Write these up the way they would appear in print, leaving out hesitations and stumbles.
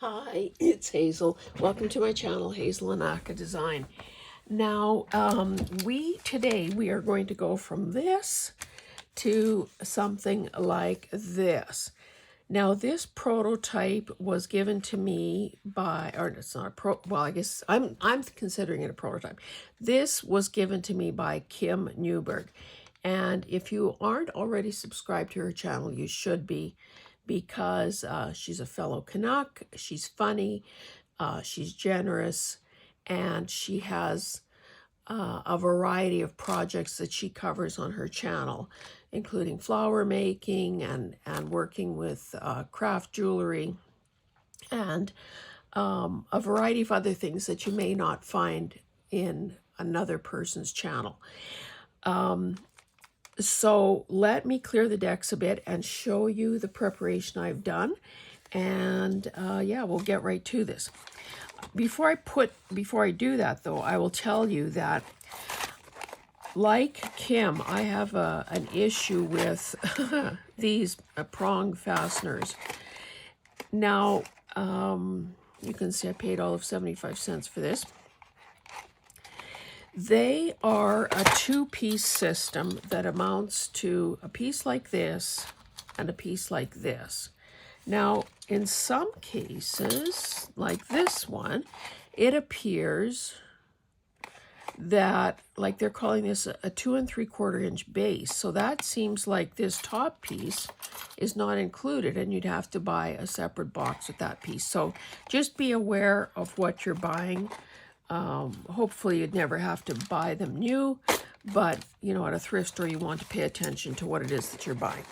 Hi, it's Hazel. Welcome to my channel, Hazel and Aka Design. Now, today we are going to go from this to something like this. Now, this prototype was given to me by, or it's not a well, I guess I'm considering it a prototype. This was given to me by Kim Newberg. And if you aren't already subscribed to her channel, you should be, because she's a fellow Canuck, she's funny, she's generous, and she has a variety of projects that she covers on her channel, including flower making and working with craft jewelry and a variety of other things that you may not find in another person's channel. So let me clear the decks a bit and show you the preparation I've done. And yeah, we'll get right to this. Before I do that though, I will tell you that like Kim, I have an issue with these prong fasteners. Now, you can see I paid all of 75 cents for this. They are a two-piece system that amounts to a piece like this and a piece like this. Now, in some cases, like this one, it appears that, like they're calling this a 2 3/4 inch base. So that seems like this top piece is not included and you'd have to buy a separate box with that piece. So just be aware of what you're buying. Hopefully you'd never have to buy them new, but you know, at a thrift store you want to pay attention to what it is that you're buying.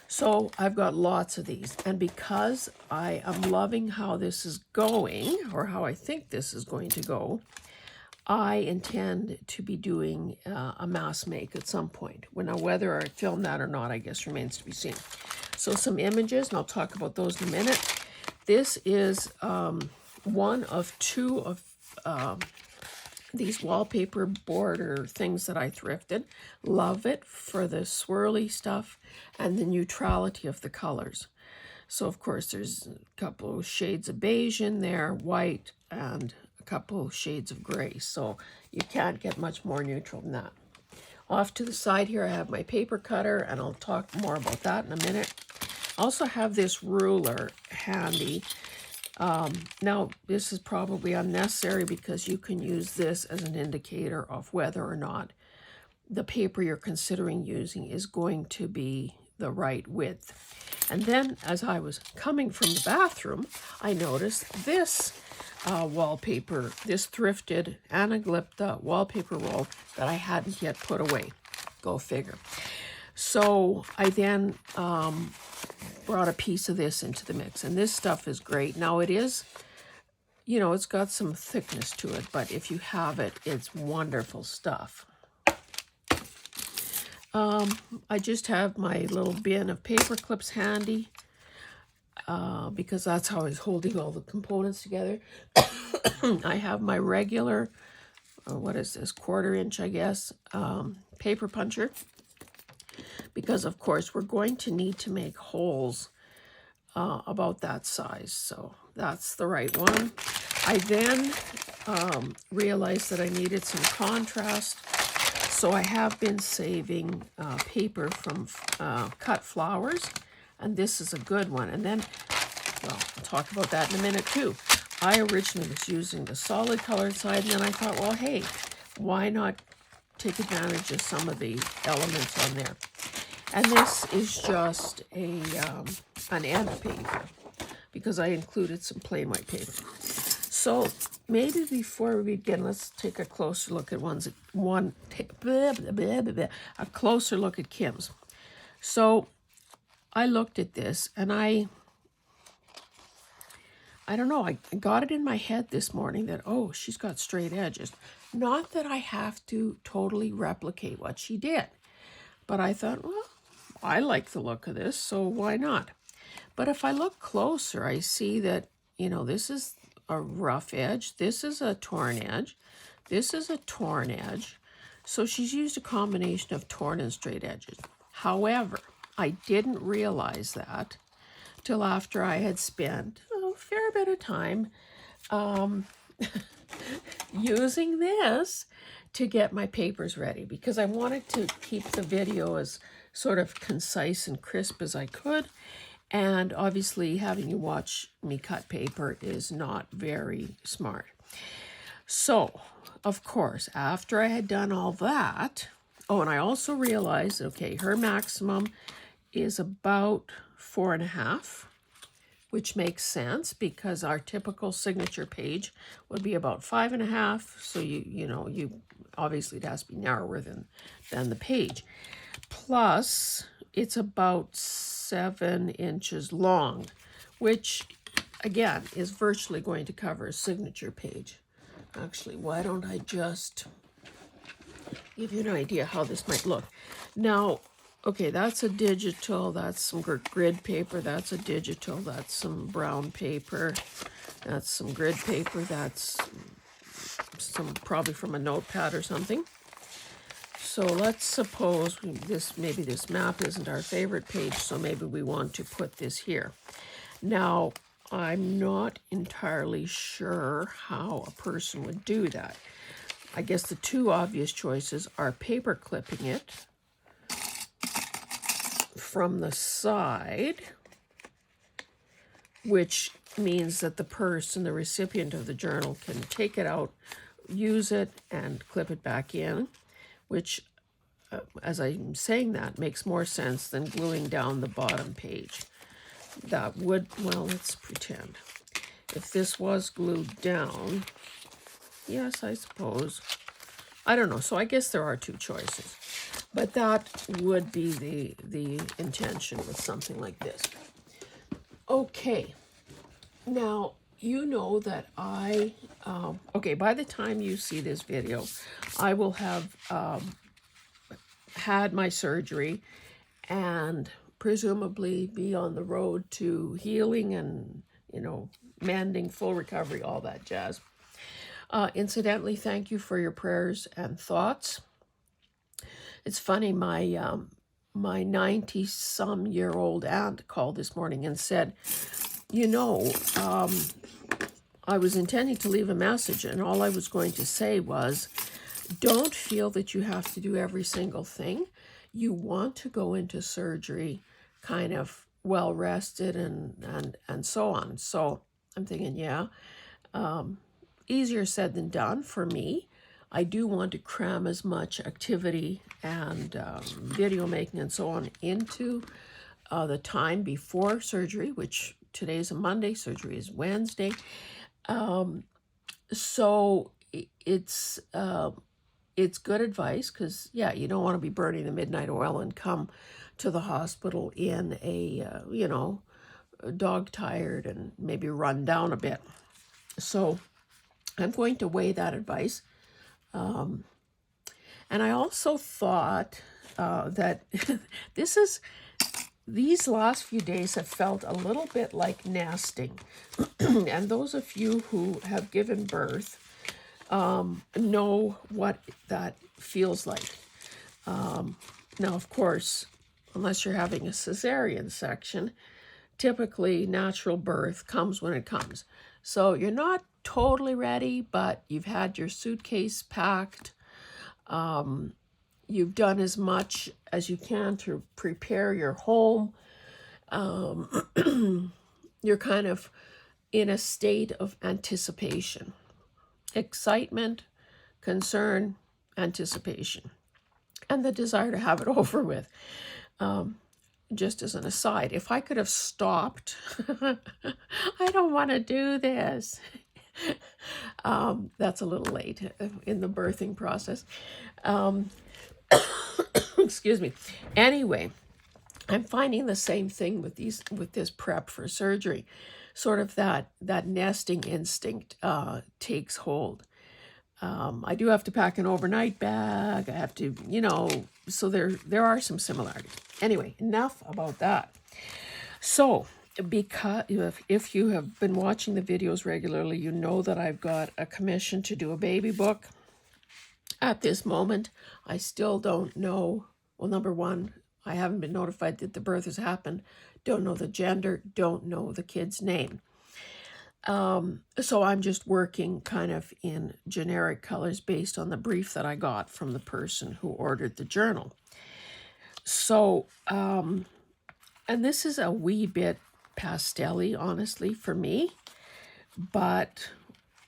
So I've got lots of these, and because I am loving how this is going, or how I think this is going to go, I intend to be doing a mass make at some point. Now, whether I film that or not, I guess remains to be seen. So some images, and I'll talk about those in a minute. This is one of two of these wallpaper border things that I thrifted. Love it for the swirly stuff and the neutrality of the colors. So of course there's a couple of shades of beige in there, white, and a couple of shades of gray. So you can't get much more neutral than that. Off to the side here I have my paper cutter, and I'll talk more about that in a minute. I also have this ruler handy. Now, this is probably unnecessary because you can use this as an indicator of whether or not the paper you're considering using is going to be the right width. And then, as I was coming from the bathroom, I noticed this wallpaper, this thrifted Anaglypta wallpaper roll that I hadn't yet put away. Go figure. So I then brought a piece of this into the mix, and this stuff is great. Now it is, you know, it's got some thickness to it, but if you have it, it's wonderful stuff. I just have my little bin of paper clips handy because that's how I was holding all the components together. I have my regular, what is this, 1/4 inch, I guess, paper puncher, because of course we're going to need to make holes about that size. So that's the right one. I then realized that I needed some contrast. So I have been saving paper from cut flowers, and this is a good one. And then, well, I'll talk about that in a minute too. I originally was using the solid colored side, and then I thought, well, hey, why not take advantage of some of the elements on there? And this is just an end paper, because I included some plain white paper. So maybe before we begin, let's take a closer look at a closer look at Kim's. So I looked at this, and I don't know, I got it in my head this morning that, oh, she's got straight edges. Not that I have to totally replicate what she did, but I thought, well, I like the look of this, so why not? But if I look closer, I see that, you know, this is a rough edge, this is a torn edge, this is a torn edge. So she's used a combination of torn and straight edges. However, I didn't realize that till after I had spent a fair bit of time using this to get my papers ready, because I wanted to keep the video as sort of concise and crisp as I could. And obviously having you watch me cut paper is not very smart. So, of course, after I had done all that, oh, and I also realized, okay, her maximum is about 4.5, which makes sense because our typical signature page would be about 5.5. So you obviously it has to be narrower than the page. Plus, it's about 7 inches long, which again is virtually going to cover a signature page. Actually, why don't I just give you an idea how this might look. Now, okay, that's a digital, that's some grid paper, that's a digital, that's some brown paper, that's some grid paper, that's some probably from a notepad or something. So let's suppose maybe this map isn't our favorite page, so maybe we want to put this here. Now, I'm not entirely sure how a person would do that. I guess the two obvious choices are paper clipping it from the side, which means that the person, the recipient of the journal, can take it out, use it, and clip it back in, which, as I'm saying that, makes more sense than gluing down the bottom page. That would, well, let's pretend. If this was glued down, yes, I suppose. I don't know. So I guess there are two choices. But that would be the intention with something like this. Okay. Now, you know that okay, by the time you see this video, I will have had my surgery and presumably be on the road to healing and, mending, full recovery, all that jazz. Incidentally, thank you for your prayers and thoughts. It's funny, my 90-some-year-old aunt called this morning and said, I was intending to leave a message, and all I was going to say was, don't feel that you have to do every single thing. You want to go into surgery kind of well rested and so on. So I'm thinking, yeah, easier said than done for me. I do want to cram as much activity and video making and so on into the time before surgery, which today's a Monday, surgery is Wednesday. So it's good advice because, yeah, you don't want to be burning the midnight oil and come to the hospital in a, dog tired and maybe run down a bit. So I'm going to weigh that advice. And I also thought that these last few days have felt a little bit like nesting. And those of you who have given birth know what that feels like. Now, of course, unless you're having a cesarean section, typically natural birth comes when it comes. So you're not totally ready, but you've had your suitcase packed. You've done as much as you can to prepare your home. You're kind of in a state of anticipation, excitement, concern, anticipation, and the desire to have it over with. Just as an aside, if I could have stopped, I don't want to do this. That's a little late in the birthing process. Excuse me. Anyway, I'm finding the same thing with this prep for surgery. Sort of that nesting instinct takes hold. I do have to pack an overnight bag. I have to, so there are some similarities. Anyway, enough about that. So, because if you have been watching the videos regularly, you know that I've got a commission to do a baby book. At this moment, I still don't know. Well, number one, I haven't been notified that the birth has happened. Don't know the gender. Don't know the kid's name. So I'm just working kind of in generic colors based on the brief that I got from the person who ordered the journal. So, and this is a wee bit pastel-y, honestly, for me, but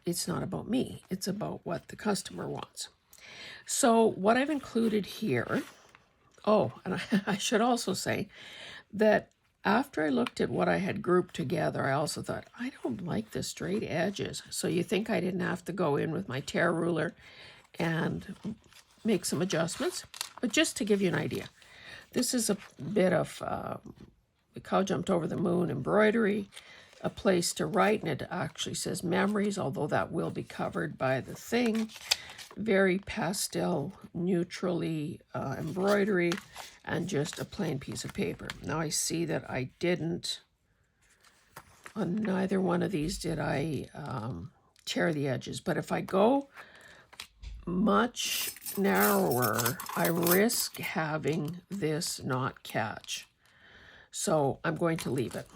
it's not about me. It's about what the customer wants. So what I've included here, oh, and I should also say that after I looked at what I had grouped together, I also thought, I don't like the straight edges. So you think I didn't have to go in with my tear ruler and make some adjustments? But just to give you an idea, this is a bit of the Cow Jumped Over the Moon embroidery, a place to write, and it actually says memories, although that will be covered by the thing. Very pastel, neutrally embroidery, and just a plain piece of paper. Now I see that I didn't, on neither one of these did I tear the edges, but if I go much narrower, I risk having this not catch. So I'm going to leave it.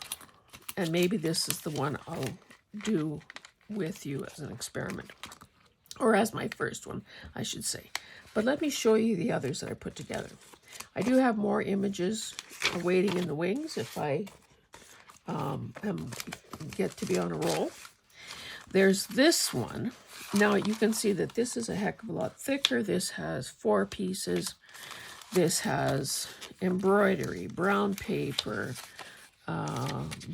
And maybe this is the one I'll do with you as an experiment. Or as my first one, I should say. But let me show you the others that I put together. I do have more images waiting in the wings if I get to be on a roll. There's this one. Now you can see that this is a heck of a lot thicker. This has 4 pieces. This has embroidery, brown paper,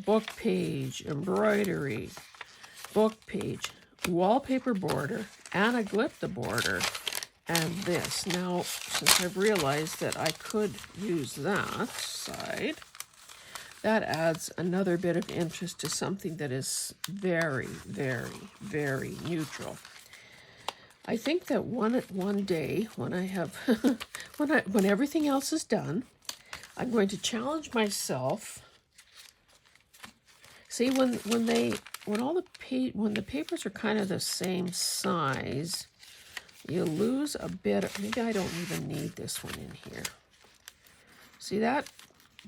book page, embroidery, book page, wallpaper border, and a glypta border, and this. Now, since I've realized that I could use that side, that adds another bit of interest to something that is very, very, very neutral. I think that one day when I have when everything else is done, I'm going to challenge myself. See, when the papers are kind of the same size, you lose a bit. Maybe I don't even need this one in here. See, that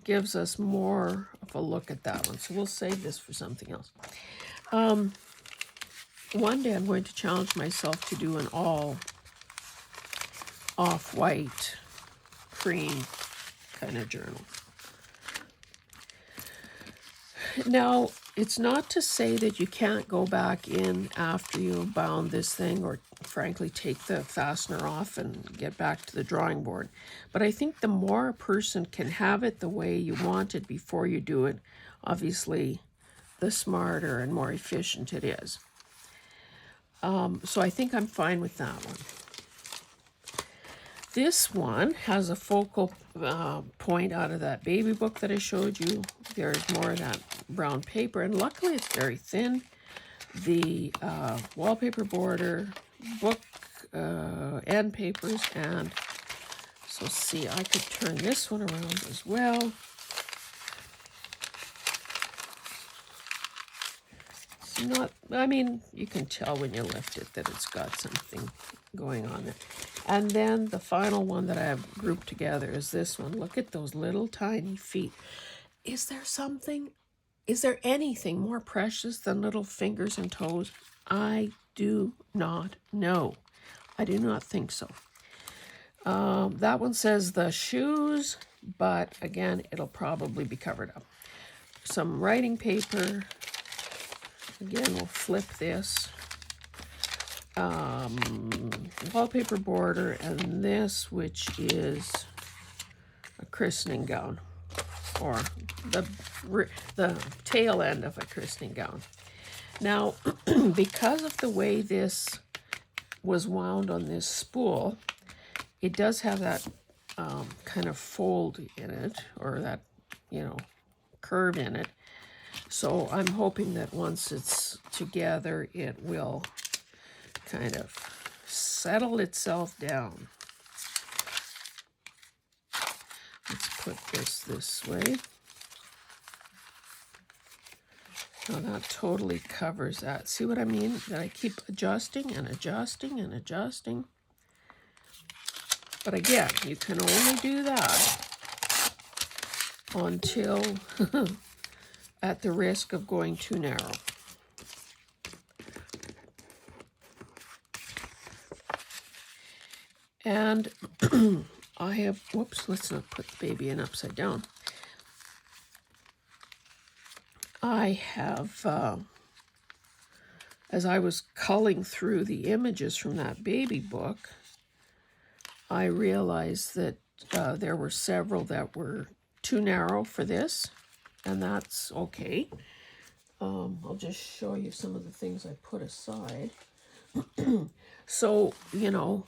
gives us more of a look at that one. So we'll save this for something else. One day I'm going to challenge myself to do an all off-white cream kind of journal. Now, it's not to say that you can't go back in after you've bound this thing, or frankly take the fastener off and get back to the drawing board. But I think the more a person can have it the way you want it before you do it, obviously the smarter and more efficient it is. So I think I'm fine with that one. This one has a focal point out of that baby book that I showed you. There's more of that brown paper, and luckily it's very thin. The wallpaper border, book end papers, and so see, I could turn this one around as well. It's not, I mean, you can tell when you lift it that it's got something going on there. And then the final one that I have grouped together is this one. Look at those little tiny feet. Is there anything more precious than little fingers and toes? I do not know. I do not think so. That one says the shoes, but again, it'll probably be covered up. Some writing paper. Again, we'll flip this. Wallpaper border, and this, which is a christening gown, or the tail end of a christening gown. Now, because of the way this was wound on this spool, it does have that kind of fold in it, or that, curve in it. So I'm hoping that once it's together, it will kind of settle itself down. Let's put this way. Now that totally covers that. See what I mean? That I keep adjusting and adjusting and adjusting. But again, you can only do that until at the risk of going too narrow. And I have, whoops, let's not put the baby in upside down. I have, as I was culling through the images from that baby book, I realized that there were several that were too narrow for this, and that's okay. I'll just show you some of the things I put aside. So, you know,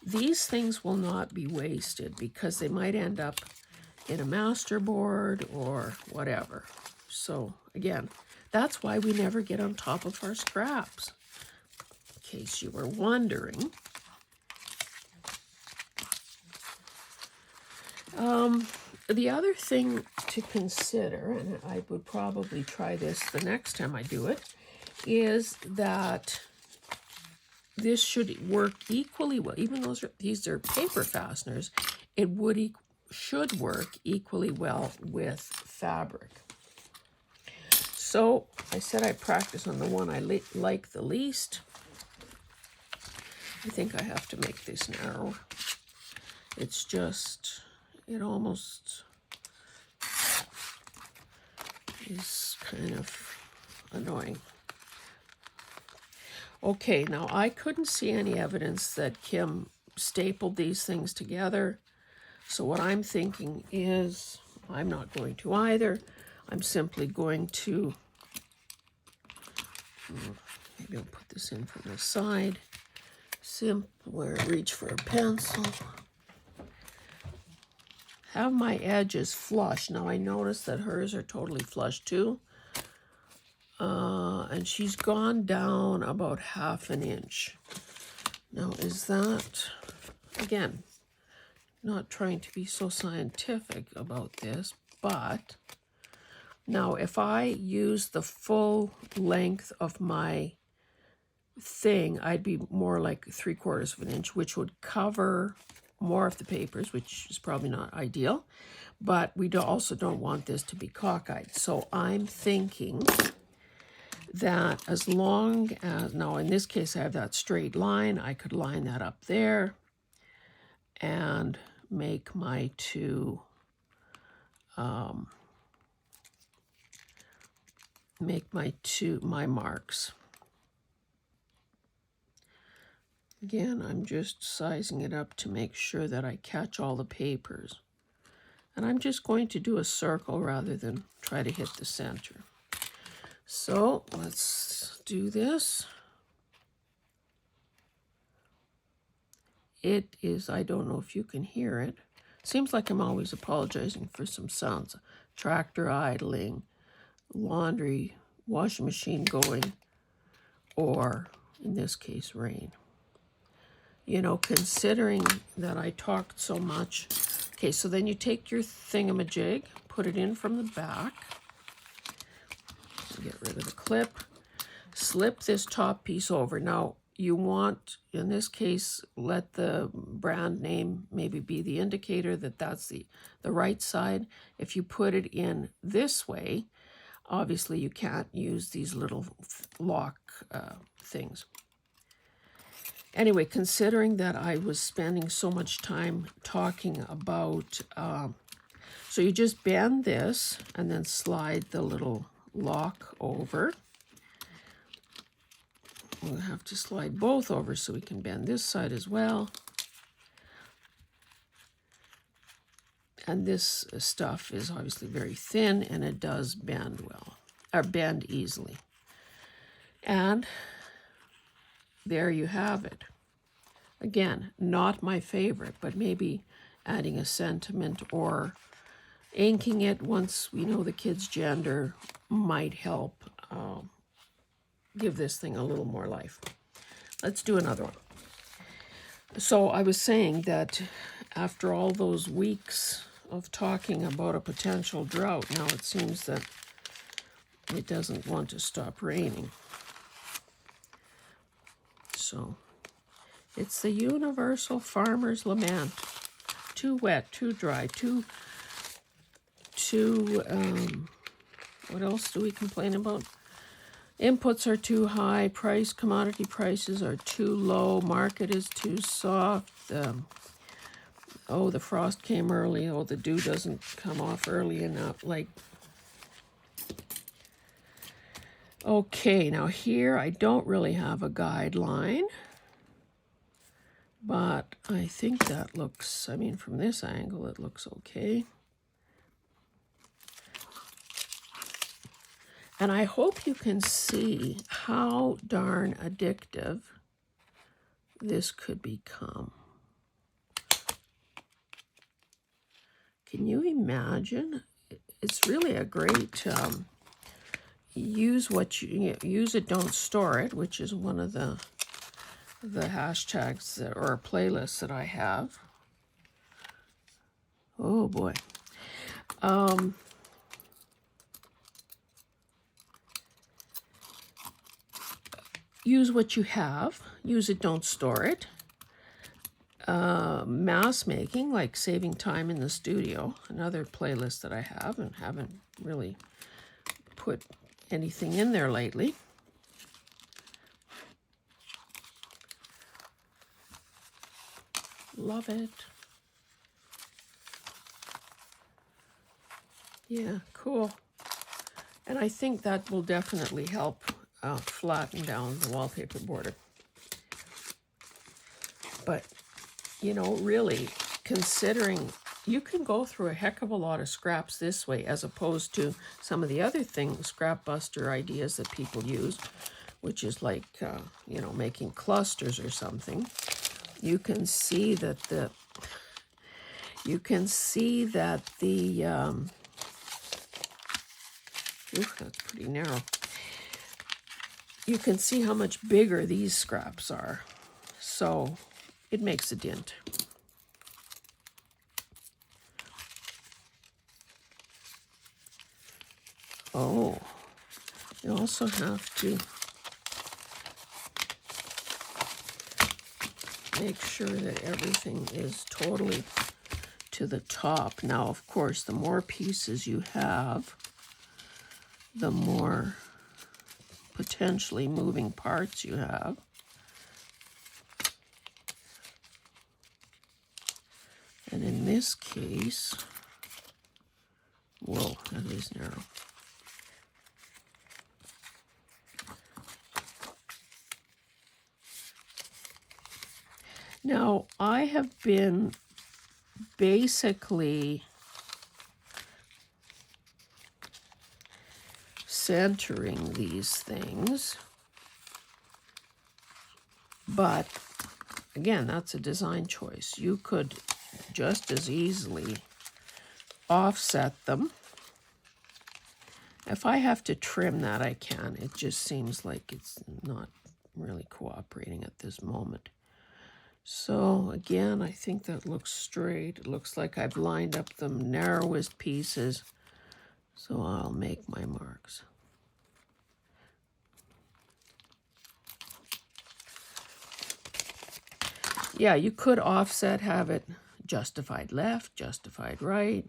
these things will not be wasted because they might end up in a masterboard or whatever. So, again, that's why we never get on top of our scraps, in case you were wondering. The other thing to consider, and I would probably try this the next time I do it, is that this should work equally well. Even though these are paper fasteners, it should work equally well with fabric. So I said I practice on the one I like the least. I think I have to make this narrow. It's just, it almost is kind of annoying. Okay, now I couldn't see any evidence that Kim stapled these things together. So what I'm thinking is, I'm not going to either. I'm simply going to, maybe I'll put this in from the side. Reach for a pencil. Have my edges flush. Now I notice that hers are totally flush too. And she's gone down about 1/2 inch. Now is that, again, not trying to be so scientific about this, but now if I use the full length of my thing, I'd be more like 3/4 inch, which would cover more of the papers, which is probably not ideal, but we also don't want this to be cockeyed. So I'm thinking that as long as, now in this case I have that straight line, I could line that up there and make my my marks. Again, I'm just sizing it up to make sure that I catch all the papers. And I'm just going to do a circle rather than try to hit the center. So let's do this. It is, I don't know if you can hear it. Seems like I'm always apologizing for some sounds. Tractor idling, laundry, washing machine going, or in this case, rain. You know, considering that I talked so much. Okay, so then you take your thingamajig, put it in from the back. Get rid of the clip. Slip this top piece over. Now, you want, in this case, let the brand name maybe be the indicator that that's the right side. If you put it in this way, obviously you can't use these little lock things. Anyway, considering that I was spending so much time talking about, so you just bend this and then slide the little lock over. We'll have to slide both over so we can bend this side as well. And this stuff is obviously very thin and it does bend well, or bend easily. And there you have it. Again, not my favorite, but maybe adding a sentiment or inking it once we know the kid's gender might help give this thing a little more life. Let's do another one. So I was saying that after all those weeks of talking about a potential drought, now it seems that it doesn't want to stop raining. So it's the universal farmer's lament. Too wet, too dry, too what else do we complain about? Inputs are too high, commodity prices are too low, market is too soft. Oh, the frost came early. Oh, the dew doesn't come off early enough. Like, okay, now here I don't really have a guideline, but I think that looks, I mean, from this angle, it looks okay. And I hope you can see how darn addictive this could become. Can you imagine? It's really a great use it, don't store it, which is one of the hashtags or playlists that I have. Oh boy. Use what you have. Use it, don't store it. Mask making, like saving time in the studio, another playlist that I have and haven't really put anything in there lately. Love it. Yeah, cool. And I think that will definitely help flatten down the wallpaper border. But, you know, really, considering you can go through a heck of a lot of scraps this way as opposed to some of the other things, scrap buster ideas that people use, which is like, you know, making clusters or something. You can see that the, oof, that's pretty narrow. You can see how much bigger these scraps are. So it makes a dent. Oh, you also have to make sure that everything is totally to the top. Now, of course, the more pieces you have, the more potentially moving parts you have. And in this case, whoa, that is narrow. Now, I have been basically centering these things, but again, that's a design choice. You could just as easily offset them. If I have to trim that, I can. It just seems like it's not really cooperating at this moment. So again, I think that looks straight. It looks like I've lined up the narrowest pieces. So I'll make my marks. Yeah, you could offset, have it justified left, justified right.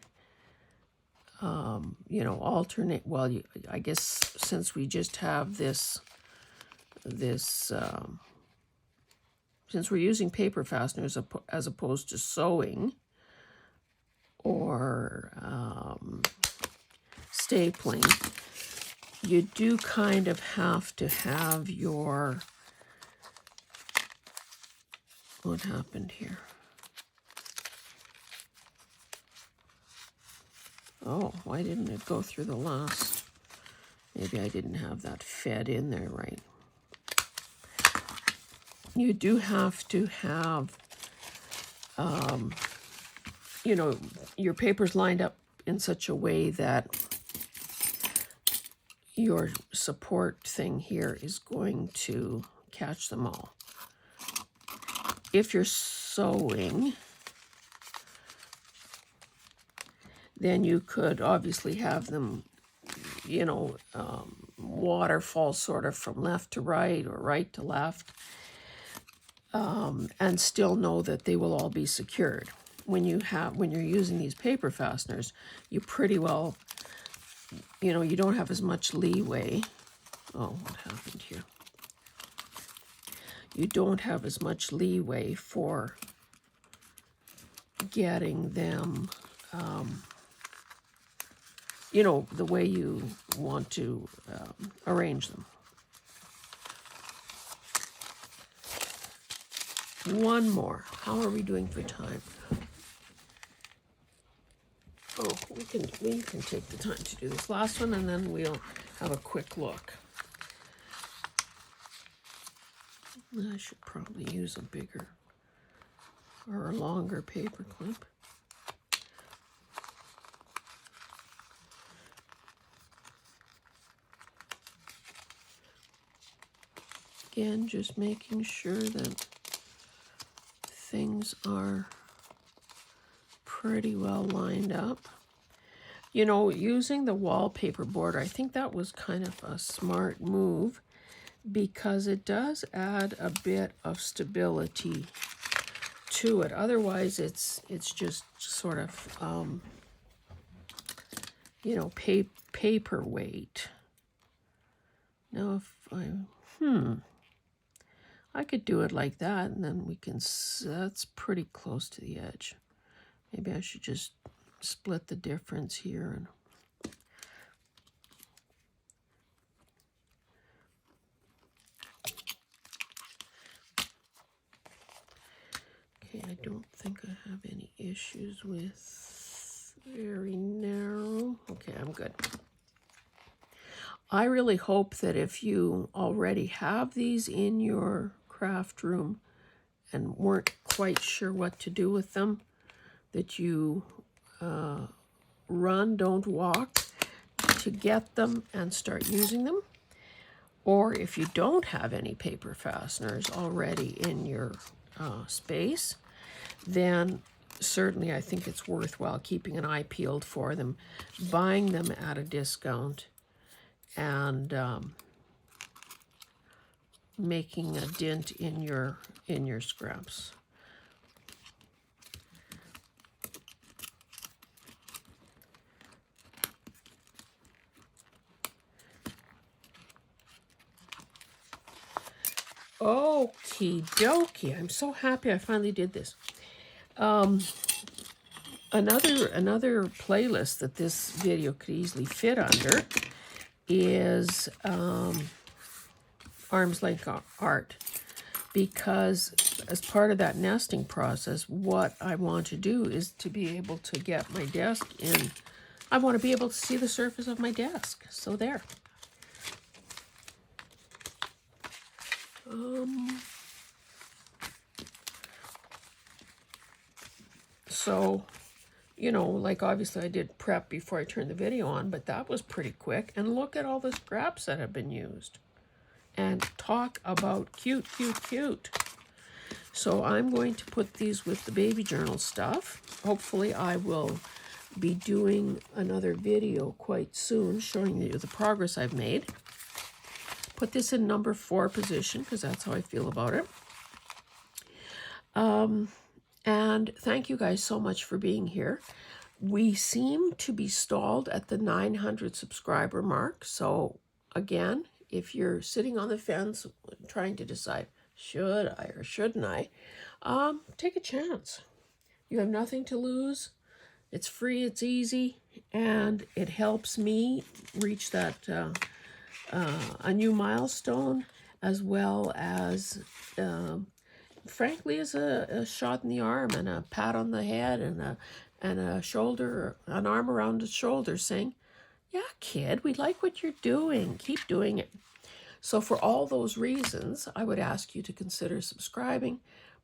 You know, alternate. Well, I guess since we just have this, since we're using paper fasteners as opposed to sewing or stapling, you do kind of have to have your, what happened here? Oh, why didn't it go through the last? Maybe I didn't have that fed in there right. You do have to have, you know, your papers lined up in such a way that your support thing here is going to catch them all. If you're sewing, then you could obviously have them, you know, waterfall sort of from left to right or right to left, and still know that they will all be secured. When you're using these paper fasteners, you pretty well, you know, you don't have as much leeway Oh, what happened here? You don't have as much leeway for getting them, you know, the way you want to arrange them. One more. How are we doing for time? Oh, we can take the time to do this last one, and then we'll have a quick look. I should probably use a bigger or a longer paper clip. Again, just making sure that things are pretty well lined up. You know, using the wallpaper border, I think that was kind of a smart move because it does add a bit of stability to it. Otherwise, it's just sort of, you know, paperweight. Now, if I could do it like that, and then we can, that's pretty close to the edge. Maybe I should just split the difference here. And okay, I don't think I have any issues with very narrow. Okay, I'm good. I really hope that if you already have these in your craft room and weren't quite sure what to do with them, that you run, don't walk, to get them and start using them. Or if you don't have any paper fasteners already in your space, then certainly I think it's worthwhile keeping an eye peeled for them, buying them at a discount, and making a dent in your scraps. Okie dokie. I'm so happy I finally did this. Another playlist that this video could easily fit under is arm's length art, because as part of that nesting process, what I want to do is to be able to get my desk in. I want to be able to see the surface of my desk. So there. So, you know, like obviously I did prep before I turned the video on, but that was pretty quick. And look at all the scraps that have been used. And talk about cute, cute, cute. So I'm going to put these with the baby journal stuff. Hopefully I will be doing another video quite soon showing you the progress I've made. Put this in number 4 position because that's how I feel about it. And thank you guys so much for being here. We seem to be stalled at the 900 subscriber mark. So again, if you're sitting on the fence trying to decide, should I or shouldn't I, take a chance. You have nothing to lose. It's free, it's easy, and it helps me reach that a new milestone, as well as frankly, is a shot in the arm and a pat on the head and a shoulder, an arm around the shoulder saying, yeah, kid, we like what you're doing. Keep doing it. So for all those reasons, I would ask you to consider subscribing.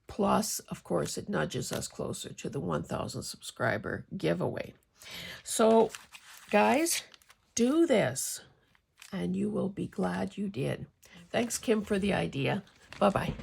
Plus, of course, it nudges us closer to the 1,000 subscriber giveaway. So, guys, do this, and you will be glad you did. Thanks, Kim, for the idea. Bye-bye.